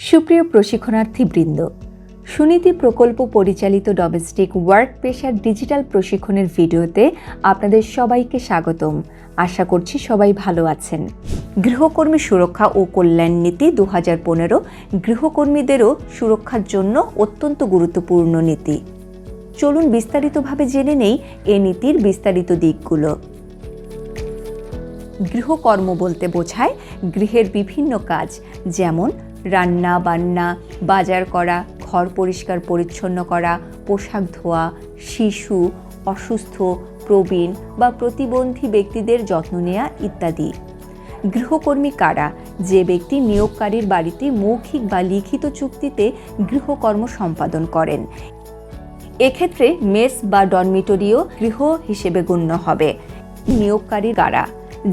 সুপ্রিয় প্রশিক্ষণার্থীবৃন্দ, সুনীতি প্রকল্প পরিচালিত ডোমেস্টিক ওয়ার্ক পেশার ডিজিটাল প্রশিক্ষণের ভিডিওতে আপনাদের সবাইকে স্বাগতম। আশা করছি সবাই ভালো আছেন। গৃহকর্মী সুরক্ষা ও কল্যাণ নীতি 2015 গৃহকর্মীদেরও সুরক্ষার জন্য অত্যন্ত গুরুত্বপূর্ণ নীতি। চলুন বিস্তারিতভাবে জেনে নেই এ নীতির বিস্তারিত দিকগুলো। গৃহকর্ম বলতে বোঝায় গৃহের বিভিন্ন কাজ, যেমন রান্না বান্না, বাজার করা, ঘর পরিষ্কার পরিচ্ছন্ন করা, পোশাক ধোয়া, শিশু, অসুস্থ, প্রবীণ বা প্রতিবন্ধী ব্যক্তিদের যত্ন নেওয়া ইত্যাদি। গৃহকর্মী কারা? যে ব্যক্তি নিয়োগকারীর বাড়িতে মৌখিক বা লিখিত চুক্তিতে গৃহকর্ম সম্পাদন করেন। এক্ষেত্রে মেস বা ডরমিটরিও গৃহ হিসেবে গণ্য হবে। নিয়োগকারী কারা?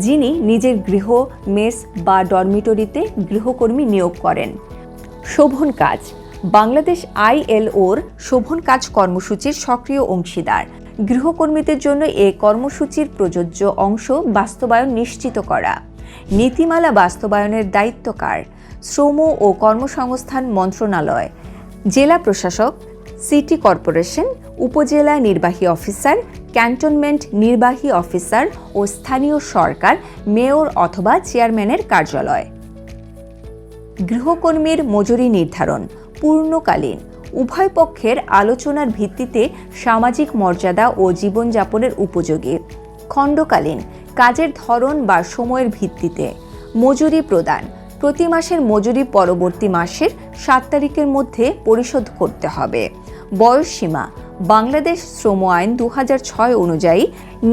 যিনি নিজের গৃহ, মেস বা ডরমিটরিতে গৃহকর্মী নিয়োগ করেন। শোভন কাজ বাংলাদেশ ILOর শোভন কাজ কর্মসূচির সক্রিয় অংশীদার। গৃহকর্মীদের জন্য এ কর্মসূচির প্রযোজ্য অংশ বাস্তবায়ন নিশ্চিত করা। নীতিমালা বাস্তবায়নের দায়িত্ব কার? শ্রম ও কর্মসংস্থান মন্ত্রণালয়, জেলা প্রশাসক, সিটি কর্পোরেশন, উপজেলা নির্বাহী অফিসার, ক্যান্টনমেন্ট নির্বাহী অফিসার ও স্থানীয় সরকার, মেয়র অথবা চেয়ারম্যানের কার্যালয়। গৃহকর্মীর মজুরি নির্ধারণ পূর্ণকালীন, উভয় পক্ষের আলোচনার ভিত্তিতে সামাজিক মর্যাদা ও জীবনযাপনের উপযোগী। খণ্ডকালীন, কাজের ধরন বা সময়ের ভিত্তিতে। মজুরি প্রদান প্রতি মাসের মজুরি পরবর্তী মাসের 7 তারিখের মধ্যে পরিশোধ করতে হবে। বয়সসীমা বাংলাদেশ শ্রম আইন 2006 অনুযায়ী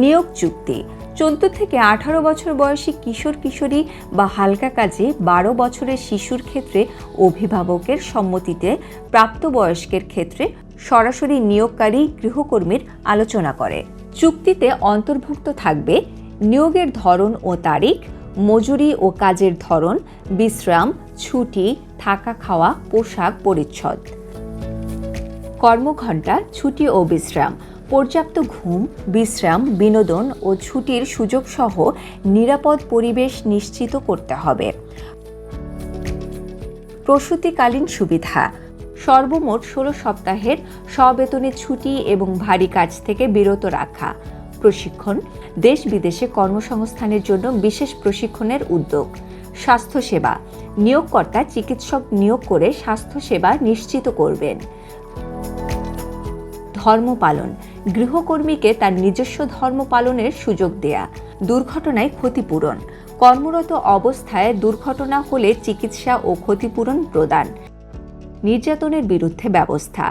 নিয়োগ চুক্তি 14 থেকে 18 বছর বয়সী কিশোর কিশোরী বা হালকা কাজে 12 বছরের শিশুর ক্ষেত্রে অভিভাবকের সম্মতিতে, প্রাপ্তবয়স্কের ক্ষেত্রে সরাসরি নিয়োগকারী গৃহকর্মীর আলোচনা করে। চুক্তিতে অন্তর্ভুক্ত থাকবে নিয়োগের ধরন ও তারিখ, মজুরি ও কাজের ধরন, বিশ্রাম, ছুটি, থাকা খাওয়া, পোশাক পরিচ্ছদ। কর্মঘণ্টা, ছুটি ও বিশ্রাম, পর্যাপ্ত ঘুম, বিশ্রাম, বিনোদন ও ছুটির সুযোগ সহ নিরাপদ পরিবেশ নিশ্চিত করতে হবে। প্রসূতিকালীন সুবিধা সর্বমোট 16 সপ্তাহের সবেতনের ছুটি এবং ভারী কাজ থেকে বিরত রাখা। প্রশিক্ষণ দেশ বিদেশে কর্মসংস্থানের জন্য বিশেষ প্রশিক্ষণের উদ্যোগ। স্বাস্থ্যসেবা নিয়োগকর্তা চিকিৎসক নিয়োগ করে স্বাস্থ্যসেবা নিশ্চিত করবেন। ধর্ম পালন গৃহকর্মীকে তার নিজস্ব ধর্ম পালনের সুযোগ দেয়া। দুর্ঘটনায় ক্ষতিপূরণ কর্মরত অবস্থায় দুর্ঘটনা হলে চিকিৎসা ও ক্ষতিপূরণ প্রদান। নির্যাতনের বিরুদ্ধে ব্যবস্থা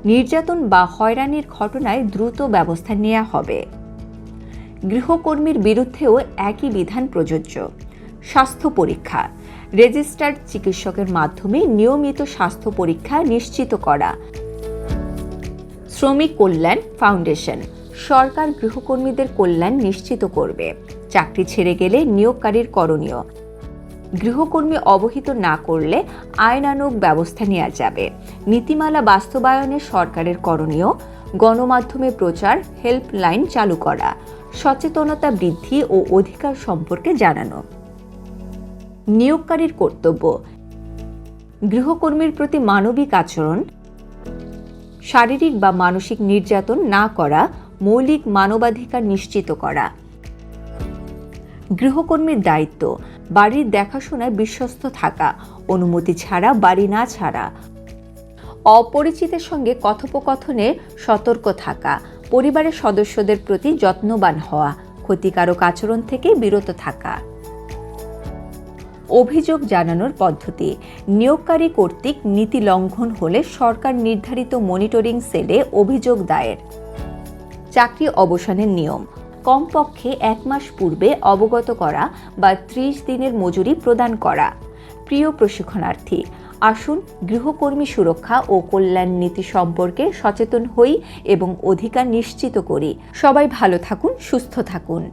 নির্যাতন বা হয়রানির ঘটনায় দ্রুত ব্যবস্থা নেওয়া হবে। গৃহকর্মীর বিরুদ্ধেও একই বিধান প্রযোজ্য। স্বাস্থ্য পরীক্ষা রেজিস্টার্ড চিকিৎসকের মাধ্যমে নিয়মিত স্বাস্থ্য পরীক্ষা নিশ্চিত করা। শ্রমিক কল্যাণ ফাউন্ডেশন সরকার গৃহকর্মীদের কল্যাণ নিশ্চিত করবে। চাকরি ছেড়ে গেলে নিয়োগকারীর করণীয়। গৃহকর্মী অবহিত না করলে আইনানুগ ব্যবস্থা নেওয়া যাবে। নীতিমালা বাস্তবায়নে সরকারের করণীয়। গণমাধ্যমে প্রচার, হেল্পলাইন চালু করা। সচেতনতা বৃদ্ধি ও অধিকার সম্পর্কে জানানো। নিয়োগকারীর কর্তব্য গৃহকর্মীর প্রতি মানবিক আচরণ, শারীরিক বা মানসিক নির্যাতন না করা, মৌলিক মানবাধিকার নিশ্চিত করা। গৃহকর্মীর দায়িত্ব বাড়ির দেখাশোনায় বিশ্বস্ত থাকা, অনুমতি ছাড়া বাড়ি না ছাড়া। অপরিচিতের সঙ্গে কথোপকথনে সতর্ক থাকা, পরিবারের সদস্যদের প্রতি যত্নবান হওয়া, ক্ষতিকারক আচরণ থেকে বিরত থাকা। অভিযোগ জানানোর পদ্ধতি নিয়োগকারী কর্তৃক নীতি লঙ্ঘন হলে সরকার নির্ধারিত মনিটরিং সেলে অভিযোগ দায়ের। চাকরি অবসানের নিয়ম কমপক্ষে 1 মাস পূর্বে অবগত করা বা 30 দিনের মজুরি প্রদান করা। প্রিয় প্রশিক্ষণার্থী, আসুন গৃহকর্মী সুরক্ষা ও কল্যাণ নীতি সম্পর্কে সচেতন হই এবং অধিকার নিশ্চিত করি। সবাই ভালো থাকুন, সুস্থ থাকুন।